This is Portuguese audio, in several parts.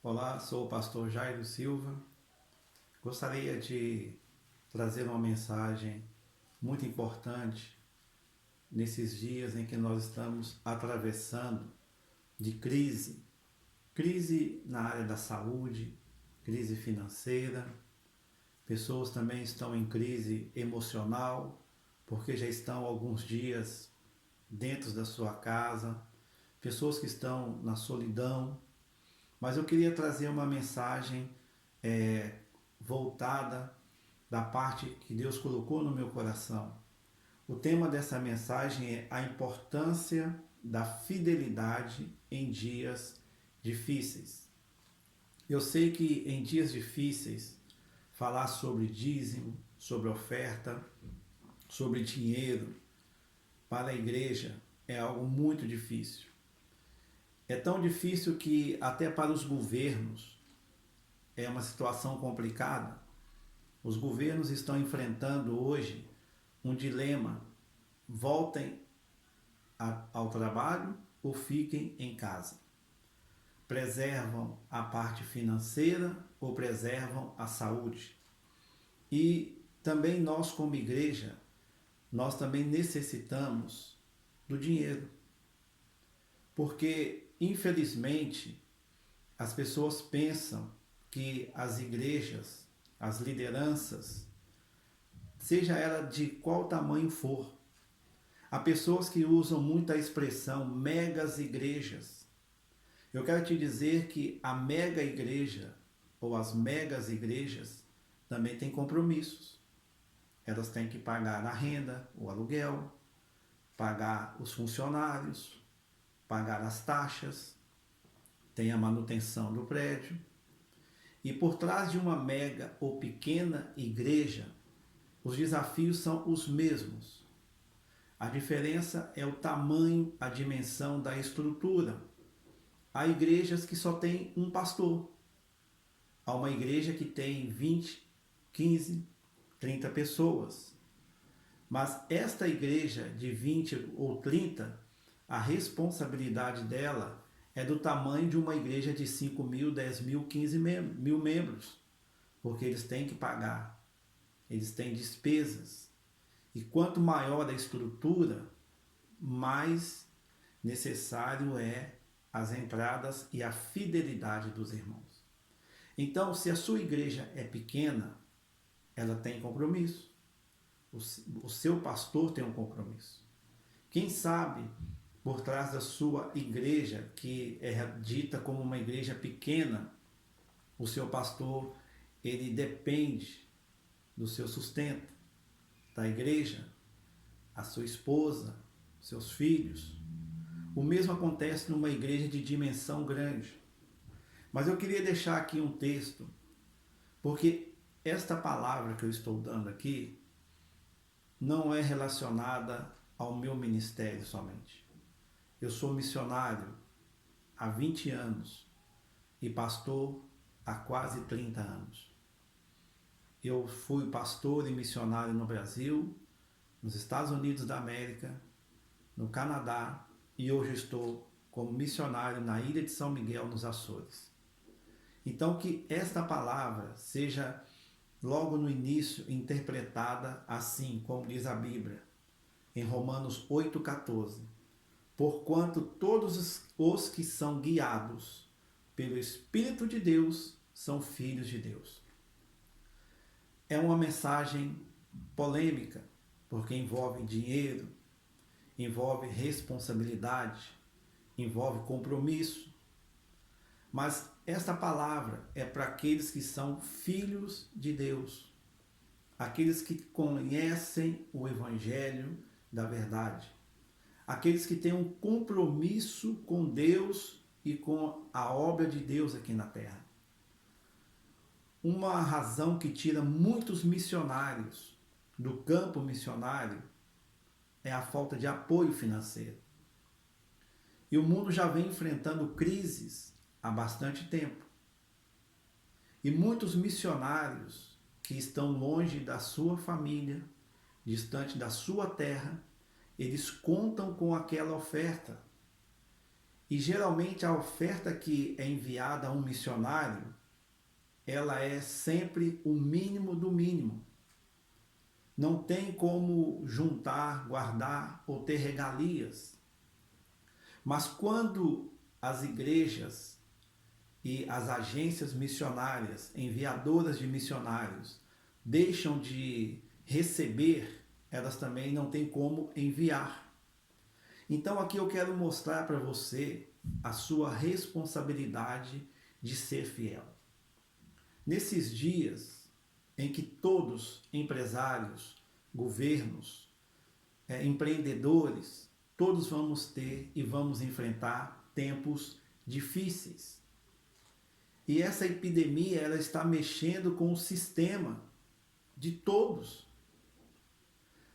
Olá, sou o pastor Jairo Silva. Gostaria de trazer uma mensagem muito importante nesses dias em que nós estamos atravessando de crise. Crise na área da saúde, crise financeira. Pessoas também estão em crise emocional, porque já estão alguns dias dentro da sua casa. Pessoas que estão na solidão. Mas eu queria trazer uma mensagem voltada da parte que Deus colocou no meu coração. O tema dessa mensagem é a importância da fidelidade em dias difíceis. Eu sei que em dias difíceis, falar sobre dízimo, sobre oferta, sobre dinheiro para a igreja é algo muito difícil. É tão difícil que até para os governos é uma situação complicada. Os governos estão enfrentando hoje um dilema: voltem ao trabalho ou fiquem em casa. Preservam a parte financeira ou preservam a saúde. E também nós como igreja, nós também necessitamos do dinheiro. Porque infelizmente, as pessoas pensam que as igrejas, as lideranças, seja ela de qual tamanho for, há pessoas que usam muito a expressão megas igrejas. Eu quero te dizer que a mega igreja ou as megas igrejas também têm compromissos. Elas têm que pagar a renda, o aluguel, pagar os funcionários, pagar as taxas, tem a manutenção do prédio. E por trás de uma mega ou pequena igreja, os desafios são os mesmos. A diferença é o tamanho, a dimensão da estrutura. Há igrejas que só tem um pastor. Há uma igreja que tem 20, 15, 30 pessoas. Mas esta igreja de 20 ou 30, a responsabilidade dela é do tamanho de uma igreja de 5 mil, 10 mil, 15 mil membros, porque eles têm que pagar, eles têm despesas. E quanto maior a estrutura, mais necessário é as entradas e a fidelidade dos irmãos. Então, se a sua igreja é pequena, ela tem compromisso. O seu pastor tem um compromisso. Quem sabe, por trás da sua igreja, que é dita como uma igreja pequena, o seu pastor, ele depende do seu sustento, da igreja, a sua esposa, seus filhos. O mesmo acontece numa igreja de dimensão grande. Mas eu queria deixar aqui um texto, porque esta palavra que eu estou dando aqui não é relacionada ao meu ministério somente. Eu sou missionário há 20 anos e pastor há quase 30 anos. Eu fui pastor e missionário no Brasil, nos Estados Unidos da América, no Canadá, e hoje estou como missionário na ilha de São Miguel, nos Açores. Então, que esta palavra seja logo no início interpretada assim, como diz a Bíblia, em Romanos 8,14. Porquanto todos os que são guiados pelo Espírito de Deus são filhos de Deus. É uma mensagem polêmica, porque envolve dinheiro, envolve responsabilidade, envolve compromisso. Mas esta palavra é para aqueles que são filhos de Deus, aqueles que conhecem o Evangelho da verdade, aqueles que têm um compromisso com Deus e com a obra de Deus aqui na terra. Uma razão que tira muitos missionários do campo missionário é a falta de apoio financeiro. E o mundo já vem enfrentando crises há bastante tempo. E muitos missionários que estão longe da sua família, distante da sua terra, eles contam com aquela oferta. E geralmente a oferta que é enviada a um missionário, ela é sempre o mínimo do mínimo. Não tem como juntar, guardar ou ter regalias. Mas quando as igrejas e as agências missionárias, enviadoras de missionários, deixam de receber, elas também não têm como enviar. Então aqui eu quero mostrar para você a sua responsabilidade de ser fiel. Nesses dias em que todos, empresários, governos, empreendedores, todos vamos ter e vamos enfrentar tempos difíceis. E essa epidemia, ela está mexendo com o sistema de todos.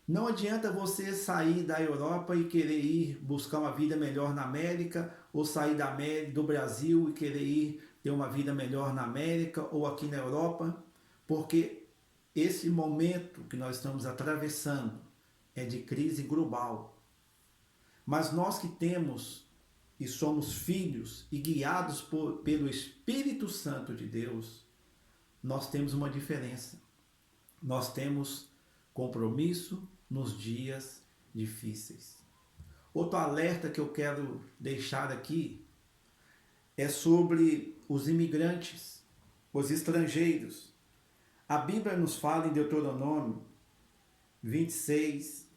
Não adianta você sair da Europa e querer ir buscar uma vida melhor na América, ou sair do Brasil e querer ir ter uma vida melhor na América ou aqui na Europa, porque esse momento que nós estamos atravessando é de crise global. Mas nós que temos e somos filhos e guiados pelo Espírito Santo de Deus, nós temos uma diferença. Nós temos compromisso nos dias difíceis. Outro alerta que eu quero deixar aqui é sobre os imigrantes, os estrangeiros. A Bíblia nos fala em Deuteronômio 26,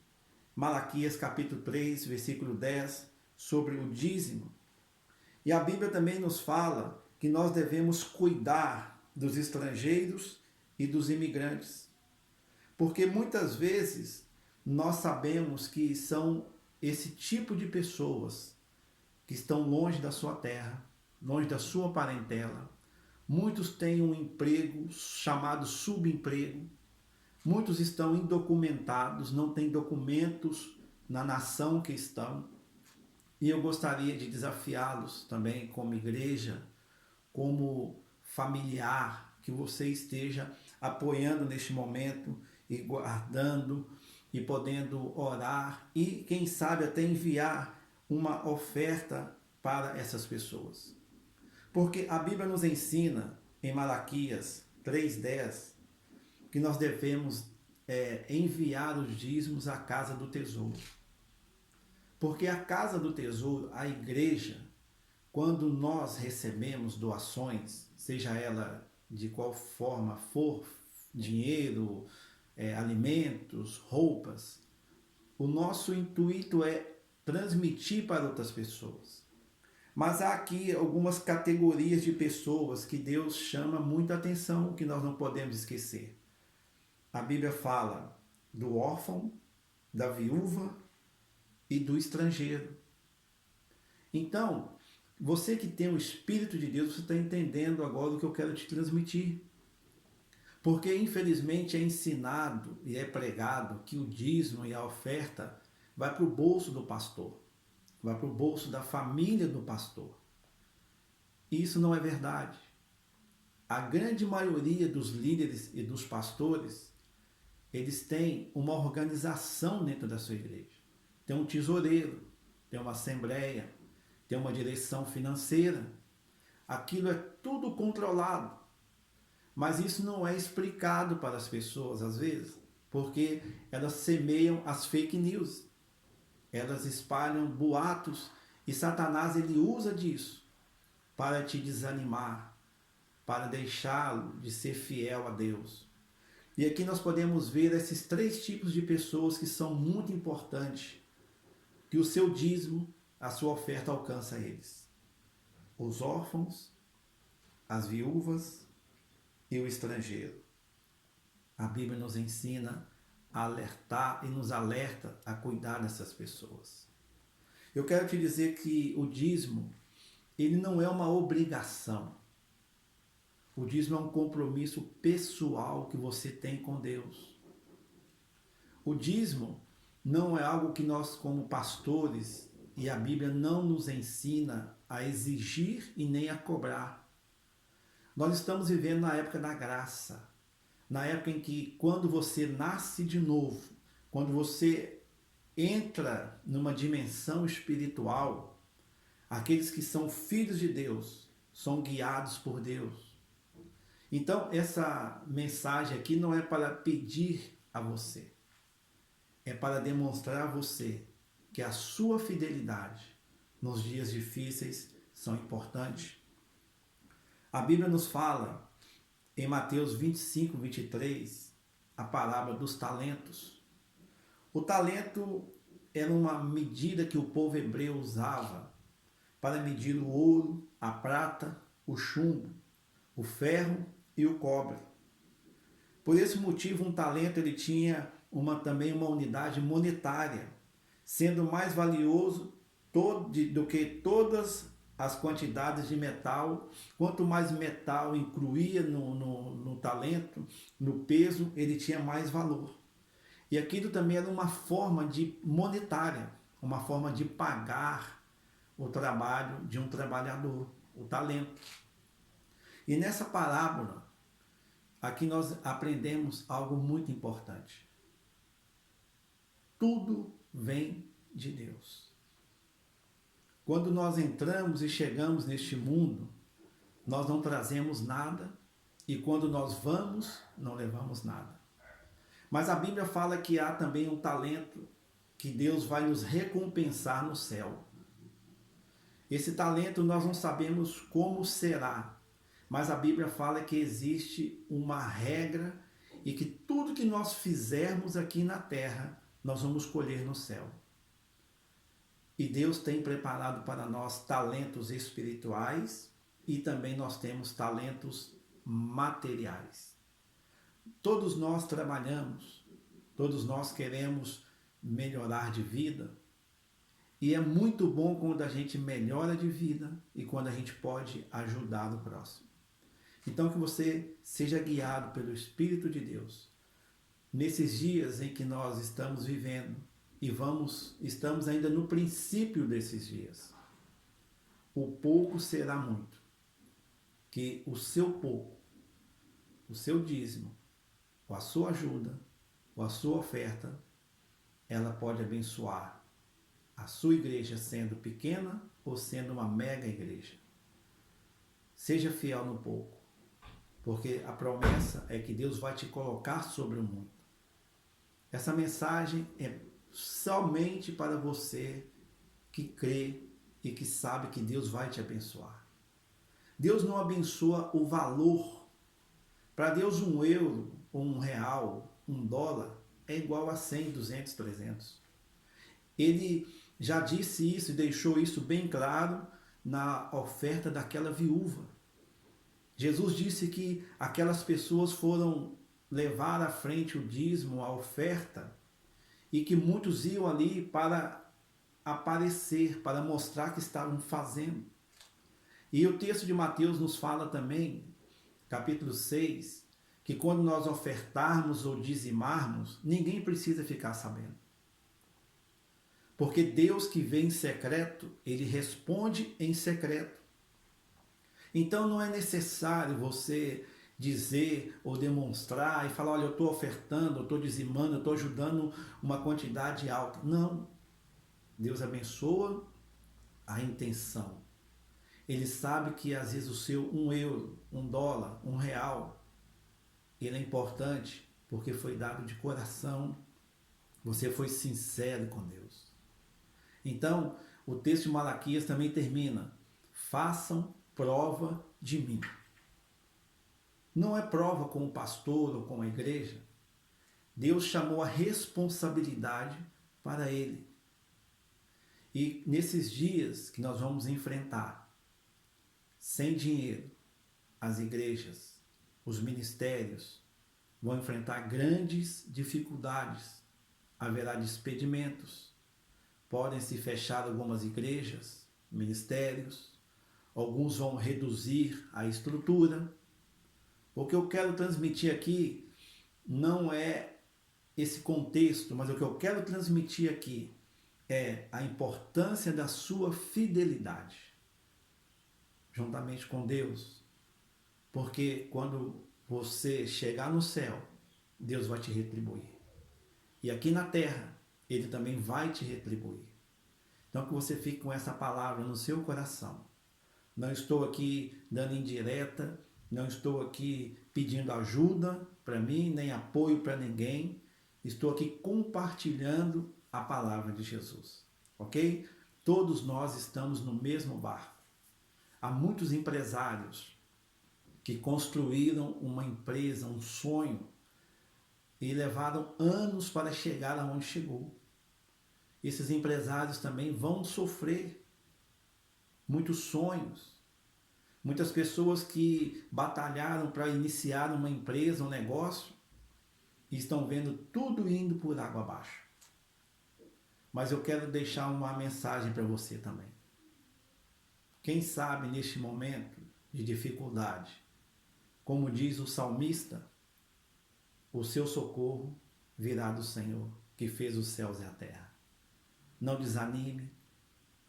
Malaquias capítulo 3, versículo 10, sobre o dízimo. E a Bíblia também nos fala que nós devemos cuidar dos estrangeiros e dos imigrantes. Porque muitas vezes nós sabemos que são esse tipo de pessoas que estão longe da sua terra, longe da sua parentela. Muitos têm um emprego chamado subemprego. Muitos estão indocumentados, não têm documentos na nação que estão. E eu gostaria de desafiá-los também como igreja, como familiar, que você esteja apoiando neste momento e guardando e podendo orar e, quem sabe, até enviar uma oferta para essas pessoas. Porque a Bíblia nos ensina em Malaquias 3,10 que nós devemos enviar os dízimos à casa do tesouro. Porque a casa do tesouro, a igreja, quando nós recebemos doações, seja ela de qual forma for, dinheiro, alimentos, roupas, o nosso intuito é transmitir para outras pessoas. Mas há aqui algumas categorias de pessoas que Deus chama muita atenção, que nós não podemos esquecer. A Bíblia fala do órfão, da viúva e do estrangeiro. Então, você que tem o Espírito de Deus, você está entendendo agora o que eu quero te transmitir. Porque, infelizmente, é ensinado e é pregado que o dízimo e a oferta vai para o bolso do pastor, vai para o bolso da família do pastor. Isso não é verdade. A grande maioria dos líderes e dos pastores, eles têm uma organização dentro da sua igreja. Tem um tesoureiro, tem uma assembleia, tem uma direção financeira. Aquilo é tudo controlado. Mas isso não é explicado para as pessoas, às vezes, porque elas semeiam as fake news. Elas espalham boatos e Satanás ele usa disso para te desanimar, para deixá-lo de ser fiel a Deus. E aqui nós podemos ver esses 3 tipos de pessoas que são muito importantes, que o seu dízimo, a sua oferta alcança eles. Os órfãos, as viúvas e o estrangeiro. A Bíblia nos ensina a alertar e nos alerta a cuidar dessas pessoas. Eu quero te dizer que o dízimo, ele não é uma obrigação. O dízimo é um compromisso pessoal que você tem com Deus. O dízimo não é algo que nós, como pastores, e a Bíblia não nos ensina a exigir e nem a cobrar. Nós estamos vivendo na época da graça, na época em que, quando você nasce de novo, quando você entra numa dimensão espiritual, Aqueles que são filhos de Deus são guiados por Deus. Então, essa mensagem aqui não é para pedir a você, é para demonstrar a você que a sua fidelidade nos dias difíceis são importantes. A Bíblia nos fala em Mateus 25, 23, a parábola dos talentos. O talento era uma medida que o povo hebreu usava para medir o ouro, a prata, o chumbo, o ferro e o cobre. Por esse motivo, um talento ele tinha também uma unidade monetária, sendo mais valioso do que todas as quantidades de metal. Quanto mais metal incluía no talento, no peso, ele tinha mais valor. E aquilo também era uma forma monetária, uma forma de pagar o trabalho de um trabalhador, o talento. E nessa parábola, aqui nós aprendemos algo muito importante. Tudo vem de Deus. Quando nós entramos e chegamos neste mundo, nós não trazemos nada, e quando nós vamos, não levamos nada. Mas a Bíblia fala que há também um talento que Deus vai nos recompensar no céu. Esse talento nós não sabemos como será, mas a Bíblia fala que existe uma regra e que tudo que nós fizermos aqui na terra, nós vamos colher no céu. E Deus tem preparado para nós talentos espirituais e também nós temos talentos materiais. Todos nós trabalhamos, todos nós queremos melhorar de vida, e é muito bom quando a gente melhora de vida e quando a gente pode ajudar o próximo. Então que você seja guiado pelo Espírito de Deus nesses dias em que nós estamos vivendo e estamos ainda no princípio desses dias. O pouco será muito, que o seu pouco, o seu dízimo, ou a sua ajuda, ou a sua oferta, ela pode abençoar a sua igreja, sendo pequena ou sendo uma mega igreja. Seja fiel no pouco, porque a promessa é que Deus vai te colocar sobre o mundo. Essa mensagem é somente para você que crê e que sabe que Deus vai te abençoar. Deus não abençoa o valor. Para Deus, €1, R$1, $1 é igual a 100, 200, 300. Ele já disse isso e deixou isso bem claro na oferta daquela viúva. Jesus disse que aquelas pessoas foram levar à frente o dízimo, a oferta, e que muitos iam ali para aparecer, para mostrar que estavam fazendo. E o texto de Mateus nos fala também, capítulo 6, que quando nós ofertarmos ou dizimarmos, ninguém precisa ficar sabendo. Porque Deus que vê em secreto, Ele responde em secreto. Então não é necessário você dizer ou demonstrar e falar, olha, eu estou ofertando, eu estou dizimando, eu estou ajudando uma quantidade alta. Não. Deus abençoa a intenção. Ele sabe que às vezes o seu €1, $1, R$1, ele é importante porque foi dado de coração. Você foi sincero com Deus. Então, o texto de Malaquias também termina: façam prova de mim. Não é prova com o pastor ou com a igreja. Deus chamou a responsabilidade para ele. E nesses dias que nós vamos enfrentar, sem dinheiro, as igrejas, os ministérios vão enfrentar grandes dificuldades. Haverá despedimentos. Podem se fechar algumas igrejas, ministérios. Alguns vão reduzir a estrutura. O que eu quero transmitir aqui não é esse contexto, mas o que eu quero transmitir aqui é a importância da sua fidelidade, juntamente com Deus. Porque quando você chegar no céu, Deus vai te retribuir. E aqui na terra, Ele também vai te retribuir. Então que você fique com essa palavra no seu coração. Não estou aqui dando indireta, não estou aqui pedindo ajuda para mim, nem apoio para ninguém. Estou aqui compartilhando a palavra de Jesus, ok? Todos nós estamos no mesmo barco. Há muitos empresários que construíram uma empresa, um sonho, e levaram anos para chegar aonde chegou. Esses empresários também vão sofrer muitos sonhos. Muitas pessoas que batalharam para iniciar uma empresa, um negócio, e estão vendo tudo indo por água abaixo. Mas eu quero deixar uma mensagem para você também. Quem sabe neste momento de dificuldade, como diz o salmista, o seu socorro virá do Senhor, que fez os céus e a terra. Não desanime,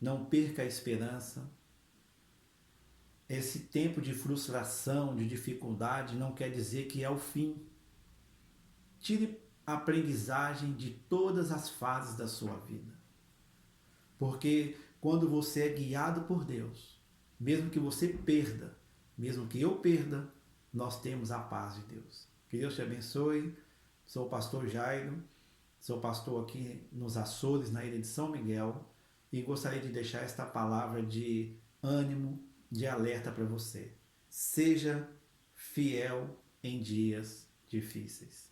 não perca a esperança. Esse tempo de frustração, de dificuldade, não quer dizer que é o fim. Tire a aprendizagem de todas as fases da sua vida. Porque quando você é guiado por Deus, mesmo que você perda, mesmo que eu perda, nós temos a paz de Deus. Que Deus te abençoe. Sou o pastor Jairo, sou pastor aqui nos Açores, na ilha de São Miguel, e gostaria de deixar esta palavra de ânimo, de alerta para você. Seja fiel em dias difíceis.